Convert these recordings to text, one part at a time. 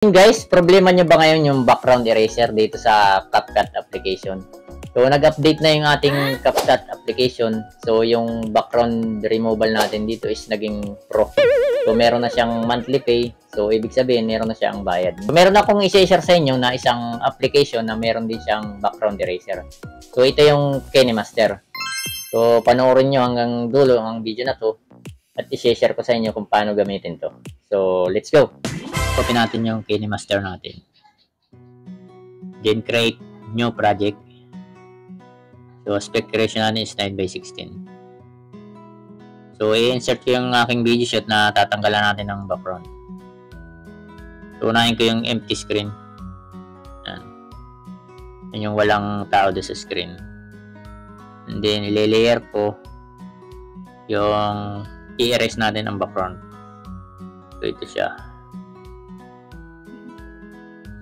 Guys, problema nyo ba ngayon yung background eraser dito sa CapCut application? So, nag-update na yung ating CapCut application. So, yung background removal natin dito is naging pro. So, meron na siyang monthly pay. So, ibig sabihin, meron na siyang bayad. So, meron akong i-share sa inyo na isang application na meron din siyang background eraser. So, ito yung KineMaster. So, panoorin nyo hanggang dulo ang video na to. At i-share ko sa inyo kung paano gamitin to. So, let's go! Copy natin yung KineMaster natin. Then create new project. So aspect ratio natin is 9:16. So i-insert ko yung aking video shot na tatanggalan natin ng background. So unahin ko yung empty screen. Yan. Yan yung walang tao doon sa screen. And then i-layer ko yung i-erase natin ang background. So ito siya.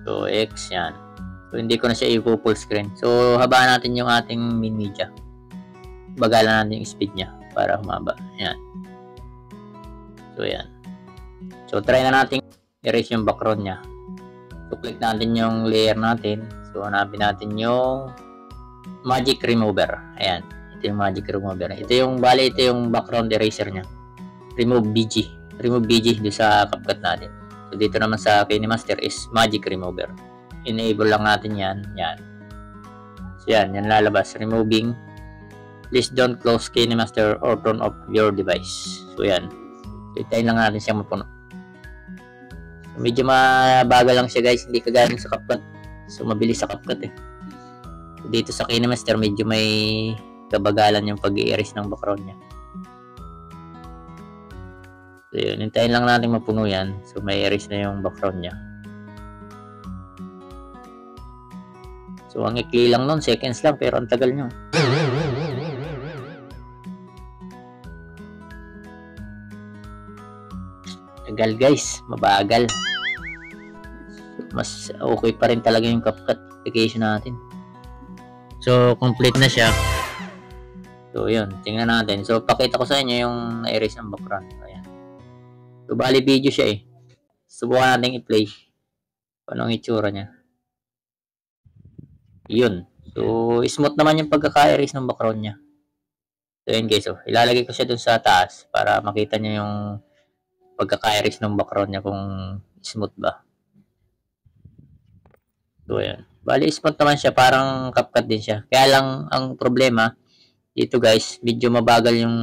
So, X yan. So, hindi ko na siya i-full screen. So, habaan natin yung ating min media. Bagalan natin yung speed niya para humaba. Yan. So, yan. So, try na natin erase yung background niya. So, click natin yung layer natin. So, hanapin natin yung Magic Remover. Ayan. Ito yung Magic Remover. Ito yung, bali, ito yung background eraser niya. Remove BG. Remove BG doon sa CapCut natin. So, dito naman sa KineMaster is Magic Remover. Enable lang natin yan. Yan. So, yan. Yan lalabas. Removing. Please don't close KineMaster or turn off your device. So, yan. So, itayin lang natin siyang mapuno. So, medyo mabagal lang siya, guys. Hindi kagaya sa CapCut. So, mabilis sa CapCut eh. So, dito sa KineMaster, medyo may kabagalan yung pag-i-erase ng background niya. So, yun. Hintayin lang natin mapuno yan. So, may erase na yung background niya. So, ang ikli lang nun, seconds lang, pero ang tagal nyo. Tagal, guys. Mabagal. Mas okay pa rin talaga yung CapCut application natin. So, complete na siya. So, yun. Tingnan natin. So, pakita ko sa inyo yung na-erase ng background. Ayan. So, bali video siya eh. Subukan natin i-play. Paano ang itsura niya. Yun. So, smooth naman yung pagkaka-erase ng background niya. So, yun guys. So, ilalagay ko siya dun sa taas para makita niyo yung pagkaka-erase ng background niya kung smooth ba. So, yun. Bali, smooth naman siya. Parang CapCut din siya. Kaya lang, ang problema, dito guys, medyo mabagal yung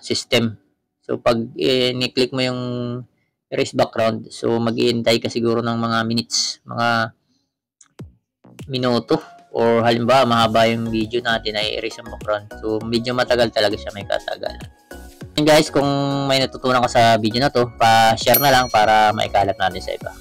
system. So, pag ni-click mo yung erase background, so mag-iintay ka siguro ng mga minutes, mga minuto, or halimbawa, mahaba yung video natin ay erase ang background. So, medyo matagal talaga siya, may katagalan. And guys, kung may natutunan ka sa video na to, pa-share na lang para maikalat natin sa iba.